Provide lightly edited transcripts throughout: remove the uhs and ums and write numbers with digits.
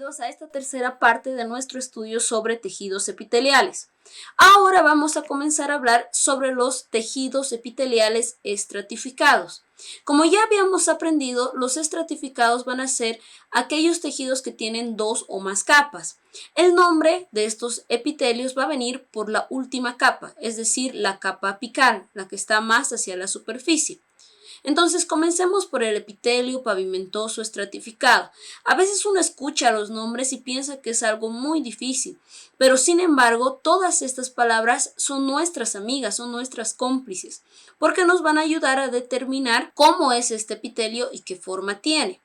bienvenidos a esta tercera parte de nuestro estudio sobre tejidos epiteliales. Ahora vamos a comenzar a hablar sobre los tejidos epiteliales estratificados. Como ya habíamos aprendido, los estratificados van a ser aquellos tejidos que tienen dos o más capas. El nombre de estos epitelios va a venir por la última capa, es decir, la capa apical, la que está más hacia la superficie. Entonces, comencemos por el epitelio pavimentoso estratificado. A veces uno escucha los nombres y piensa que es algo muy difícil, pero sin embargo, todas estas palabras son nuestras amigas, son nuestras cómplices, porque nos van a ayudar a determinar cómo es este epitelio y qué forma tiene.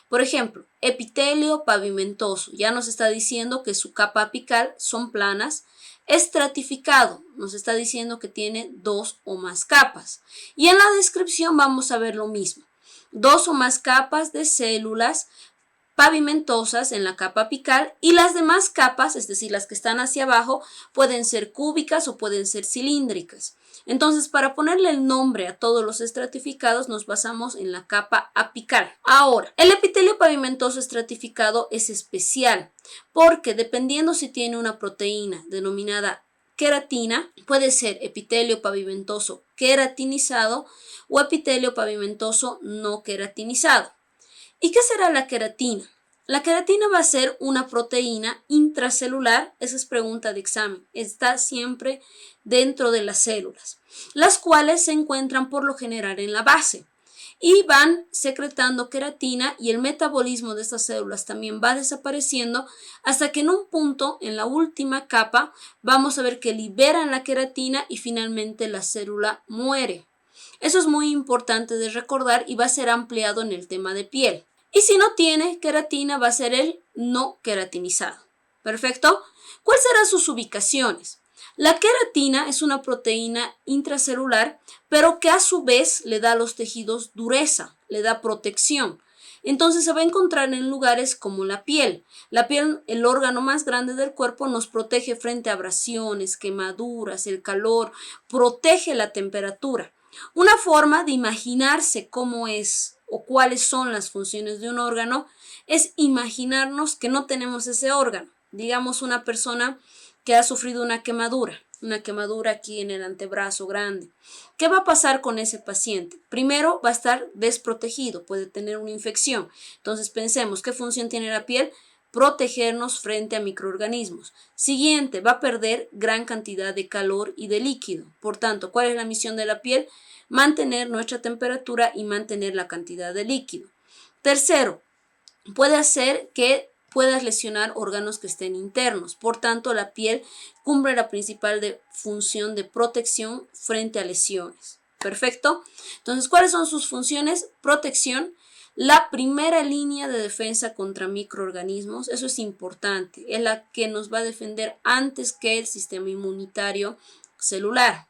Por ejemplo, epitelio pavimentoso, ya nos está diciendo que su capa apical son planas. Estratificado nos está diciendo que tiene dos o más capas. Y en la descripción vamos a ver lo mismo. Dos o más capas de células pavimentosas en la capa apical y las demás capas, es decir, las que están hacia abajo, pueden ser cúbicas o pueden ser cilíndricas. Entonces, para ponerle el nombre a todos los estratificados, nos basamos en la capa apical. Ahora, el epitelio pavimentoso estratificado es especial porque dependiendo si tiene una proteína denominada queratina, puede ser epitelio pavimentoso queratinizado o epitelio pavimentoso no queratinizado. ¿Y qué será la queratina? La queratina va a ser una proteína intracelular, esa es pregunta de examen, está siempre dentro de las células, las cuales se encuentran por lo general en la base y van secretando queratina y el metabolismo de estas células también va desapareciendo hasta que en un punto, en la última capa, vamos a ver que liberan la queratina y finalmente la célula muere. Eso es muy importante de recordar y va a ser ampliado en el tema de piel. Y si no tiene queratina, va a ser el no queratinizado. ¿Perfecto? ¿Cuáles serán sus ubicaciones? La queratina es una proteína intracelular, pero que a su vez le da a los tejidos dureza, le da protección. Entonces se va a encontrar en lugares como la piel. La piel, el órgano más grande del cuerpo, nos protege frente a abrasiones, quemaduras, el calor, protege la temperatura. Una forma de imaginarse cómo es o cuáles son las funciones de un órgano es imaginarnos que no tenemos ese órgano. Digamos una persona que ha sufrido una quemadura aquí en el antebrazo grande. ¿Qué va a pasar con ese paciente? Primero va a estar desprotegido, puede tener una infección. Entonces pensemos, ¿qué función tiene la piel? Protegernos frente a microorganismos. Siguiente, va a perder gran cantidad de calor y de líquido. Por tanto, ¿cuál es la misión de la piel? Mantener nuestra temperatura y mantener la cantidad de líquido. Tercero, puede hacer que puedas lesionar órganos que estén internos. Por tanto, la piel cumple la principal función de protección frente a lesiones. ¿Perfecto? Entonces, ¿cuáles son sus funciones? Protección. La primera línea de defensa contra microorganismos, eso es importante, es la que nos va a defender antes que el sistema inmunitario celular.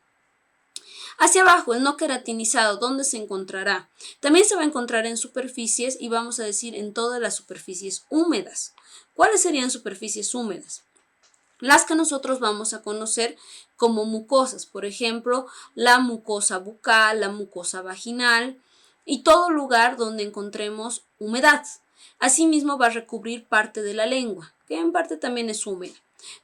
Hacia abajo, el no queratinizado, ¿dónde se encontrará? También se va a encontrar en superficies y vamos a decir en todas las superficies húmedas. ¿Cuáles serían superficies húmedas? Las que nosotros vamos a conocer como mucosas, por ejemplo, la mucosa bucal, la mucosa vaginal y todo lugar donde encontremos humedad. Asimismo va a recubrir parte de la lengua, que en parte también es húmeda.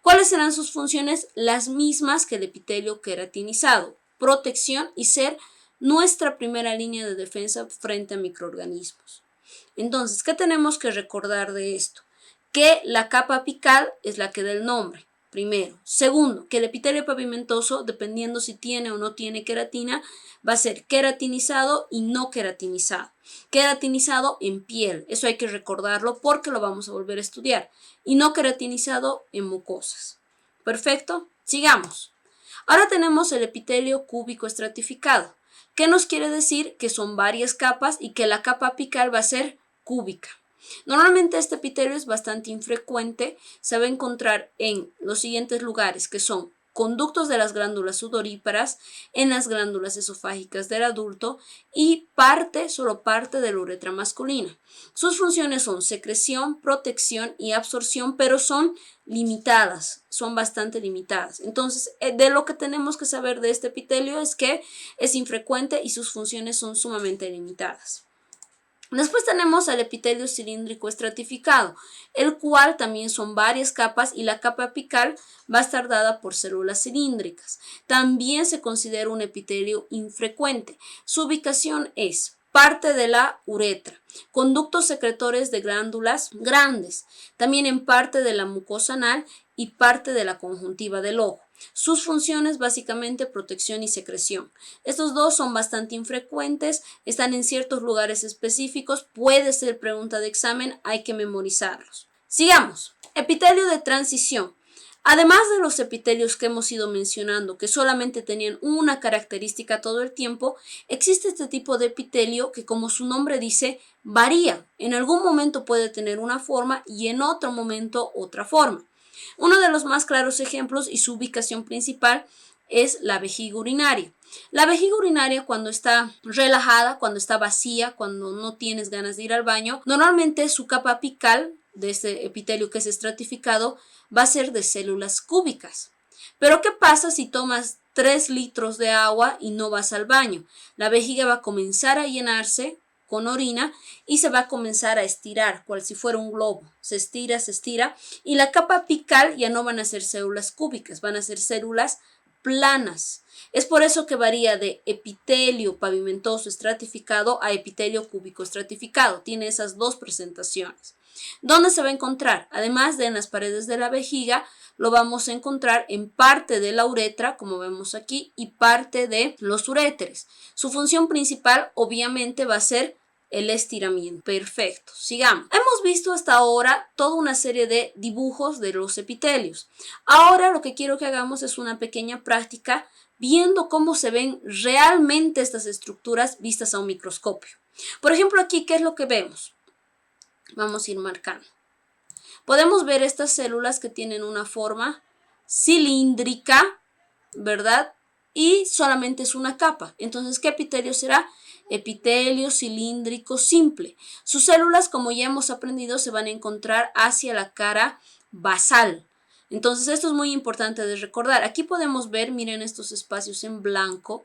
¿Cuáles serán sus funciones? Las mismas que el epitelio queratinizado. Protección y ser nuestra primera línea de defensa frente a microorganismos. Entonces, ¿qué tenemos que recordar de esto? Que la capa apical es la que da el nombre, primero. Segundo, que el epitelio pavimentoso, dependiendo si tiene o no tiene queratina, va a ser queratinizado y no queratinizado. Queratinizado en piel, eso hay que recordarlo porque lo vamos a volver a estudiar. Y no queratinizado en mucosas. Perfecto, sigamos. Ahora tenemos el epitelio cúbico estratificado. ¿Qué nos quiere decir? Que son varias capas y que la capa apical va a ser cúbica. Normalmente este epitelio es bastante infrecuente, se va a encontrar en los siguientes lugares que son conductos de las glándulas sudoríparas, en las glándulas esofágicas del adulto y solo parte de la uretra masculina. Sus funciones son secreción, protección y absorción, pero son limitadas, son bastante limitadas. Entonces, de lo que tenemos que saber de este epitelio es que es infrecuente y sus funciones son sumamente limitadas. Después tenemos al epitelio cilíndrico estratificado, el cual también son varias capas y la capa apical va a estar dada por células cilíndricas. También se considera un epitelio infrecuente. Su ubicación es parte de la uretra, conductos secretores de glándulas grandes, también en parte de la mucosa anal y parte de la conjuntiva del ojo. Sus funciones básicamente protección y secreción. Estos dos son bastante infrecuentes, están en ciertos lugares específicos, puede ser pregunta de examen, hay que memorizarlos. Sigamos. Epitelio de transición. Además de los epitelios que hemos ido mencionando, que solamente tenían una característica todo el tiempo, existe este tipo de epitelio que, como su nombre dice, varía. En algún momento puede tener una forma y en otro momento otra forma. Uno de los más claros ejemplos y su ubicación principal es la vejiga urinaria. La vejiga urinaria, cuando está relajada, cuando está vacía, cuando no tienes ganas de ir al baño, normalmente su capa apical de este epitelio que es estratificado va a ser de células cúbicas. Pero ¿qué pasa si tomas 3 litros de agua y no vas al baño? La vejiga va a comenzar a llenarse con orina y se va a comenzar a estirar, cual si fuera un globo. Se estira y la capa apical ya no van a ser células cúbicas, van a ser células planas. Es por eso que varía de epitelio pavimentoso estratificado a epitelio cúbico estratificado. Tiene esas dos presentaciones. ¿Dónde se va a encontrar? Además de en las paredes de la vejiga, lo vamos a encontrar en parte de la uretra, como vemos aquí, y parte de los uréteres. Su función principal, obviamente, va a ser el estiramiento. Perfecto, sigamos. Hemos visto hasta ahora toda una serie de dibujos de los epitelios. Ahora lo que quiero que hagamos es una pequeña práctica viendo cómo se ven realmente estas estructuras vistas a un microscopio. Por ejemplo, aquí, ¿qué es lo que vemos? Vamos a ir marcando. Podemos ver estas células que tienen una forma cilíndrica, ¿verdad? Y solamente es una capa. Entonces, ¿qué epitelio será? Epitelio cilíndrico simple. Sus células, como ya hemos aprendido, se van a encontrar hacia la cara basal. Entonces, esto es muy importante de recordar. Aquí podemos ver, miren estos espacios en blanco,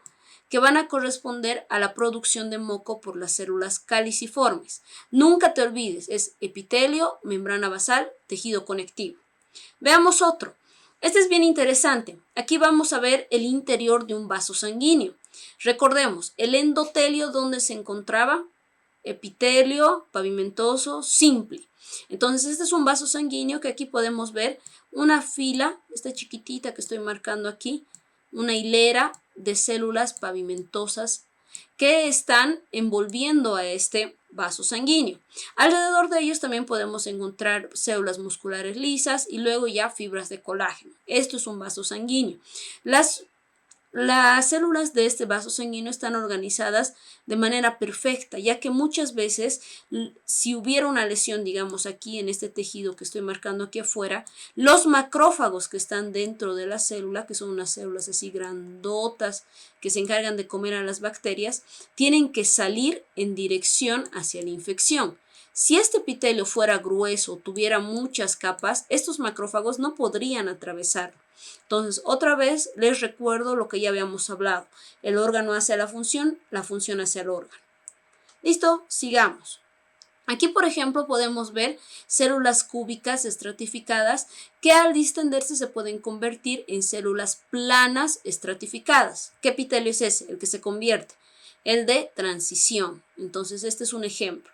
que van a corresponder a la producción de moco por las células caliciformes. Nunca te olvides, es epitelio, membrana basal, tejido conectivo. Veamos otro. Este es bien interesante. Aquí vamos a ver el interior de un vaso sanguíneo. Recordemos, el endotelio donde se encontraba epitelio pavimentoso simple. Entonces, este es un vaso sanguíneo que aquí podemos ver una fila, esta chiquitita que estoy marcando aquí, una hilera de células pavimentosas que están envolviendo a este vaso sanguíneo. Alrededor de ellos también podemos encontrar células musculares lisas y luego ya fibras de colágeno. Esto es un vaso sanguíneo. Las células de este vaso sanguíneo están organizadas de manera perfecta, ya que muchas veces, si hubiera una lesión, digamos aquí en este tejido que estoy marcando aquí afuera, los macrófagos que están dentro de la célula, que son unas células así grandotas que se encargan de comer a las bacterias, tienen que salir en dirección hacia la infección. Si este epitelio fuera grueso o tuviera muchas capas, estos macrófagos no podrían atravesarlo. Entonces, otra vez les recuerdo lo que ya habíamos hablado. El órgano hace la función hacia el órgano. ¿Listo? Sigamos. Aquí, por ejemplo, podemos ver células cúbicas estratificadas que al distenderse se pueden convertir en células planas estratificadas. ¿Qué epitelio es ese? El que se convierte. El de transición. Entonces, este es un ejemplo.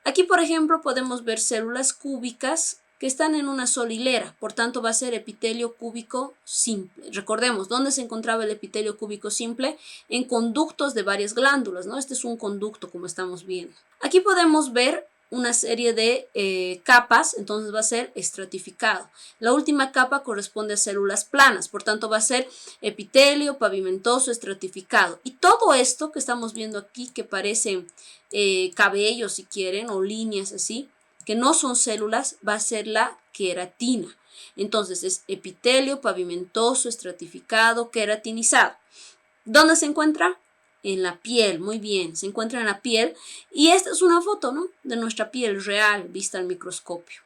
Aquí, por ejemplo, podemos ver células cúbicas que están en una sola hilera, por tanto va a ser epitelio cúbico simple. Recordemos, ¿dónde se encontraba el epitelio cúbico simple? En conductos de varias glándulas, ¿no? Este es un conducto, como estamos viendo. Aquí podemos ver una serie de capas, entonces va a ser estratificado. La última capa corresponde a células planas, por tanto va a ser epitelio pavimentoso estratificado. Y todo esto que estamos viendo aquí, que parecen cabellos si quieren, o líneas así, que no son células, va a ser la queratina. Entonces es epitelio pavimentoso estratificado queratinizado. ¿Dónde se encuentra? En la piel, muy bien, se encuentra en la piel y esta es una foto, ¿no? De nuestra piel real vista al microscopio.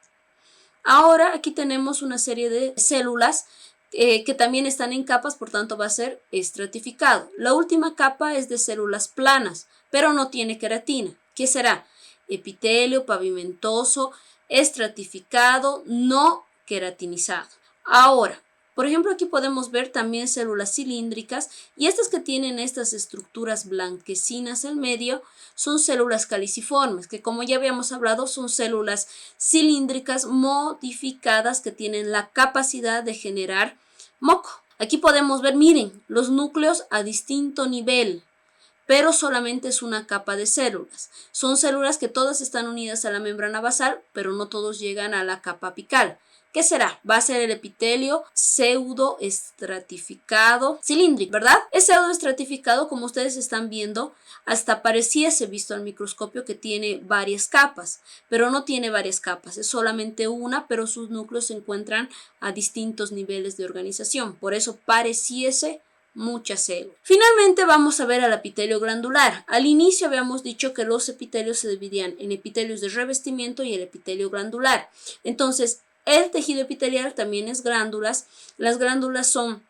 Ahora aquí tenemos una serie de células que también están en capas, por tanto va a ser estratificado. La última capa es de células planas, pero no tiene queratina. ¿Qué será? epitelio pavimentoso, estratificado, no queratinizado. Ahora, por ejemplo, aquí podemos ver también células cilíndricas y estas que tienen estas estructuras blanquecinas en medio son células caliciformes, que como ya habíamos hablado son células cilíndricas modificadas que tienen la capacidad de generar moco. Aquí podemos ver, miren, los núcleos a distinto nivel, pero solamente es una capa de células. Son células que todas están unidas a la membrana basal, pero no todos llegan a la capa apical. ¿Qué será? Va a ser el epitelio pseudoestratificado cilíndrico, ¿verdad? Es pseudoestratificado, como ustedes están viendo, hasta pareciese visto al microscopio que tiene varias capas, pero no tiene varias capas, es solamente una, pero sus núcleos se encuentran a distintos niveles de organización, por eso pareciese muchas células. Finalmente vamos a ver al epitelio glandular. Al inicio habíamos dicho que los epitelios se dividían en epitelios de revestimiento y el epitelio glandular. Entonces, el tejido epitelial también es glándulas. Las glándulas son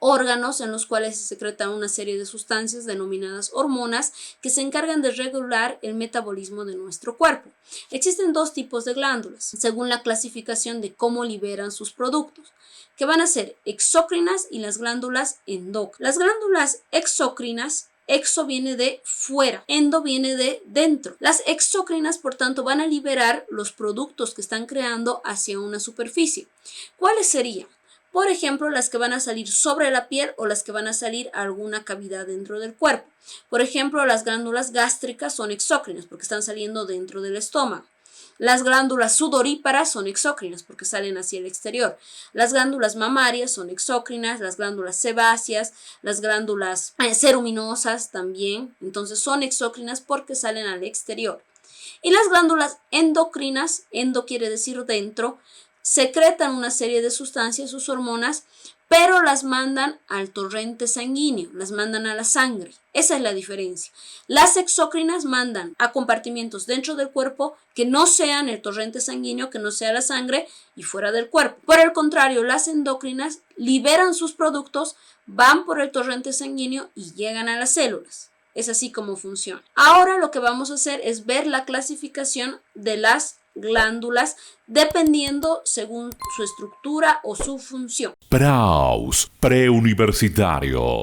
órganos en los cuales se secretan una serie de sustancias denominadas hormonas que se encargan de regular el metabolismo de nuestro cuerpo. Existen dos tipos de glándulas, según la clasificación de cómo liberan sus productos, que van a ser exócrinas y las glándulas endócrinas. Las glándulas exócrinas, exo viene de fuera, endo viene de dentro. Las exócrinas, por tanto, van a liberar los productos que están creando hacia una superficie. ¿Cuáles serían? Por ejemplo, las que van a salir sobre la piel o las que van a salir a alguna cavidad dentro del cuerpo. Por ejemplo, las glándulas gástricas son exócrinas porque están saliendo dentro del estómago. Las glándulas sudoríparas son exócrinas porque salen hacia el exterior. Las glándulas mamarias son exócrinas, las glándulas sebáceas, las glándulas ceruminosas también. Entonces son exócrinas porque salen al exterior. Y las glándulas endocrinas, endo quiere decir dentro, secretan una serie de sustancias, sus hormonas, pero las mandan al torrente sanguíneo, las mandan a la sangre. Esa es la diferencia. Las exócrinas mandan a compartimientos dentro del cuerpo que no sean el torrente sanguíneo, que no sea la sangre y fuera del cuerpo. Por el contrario, las endócrinas liberan sus productos, van por el torrente sanguíneo y llegan a las células. Es así como funciona. Ahora lo que vamos a hacer es ver la clasificación de las glándulas dependiendo según su estructura o su función. Praus, preuniversitarios.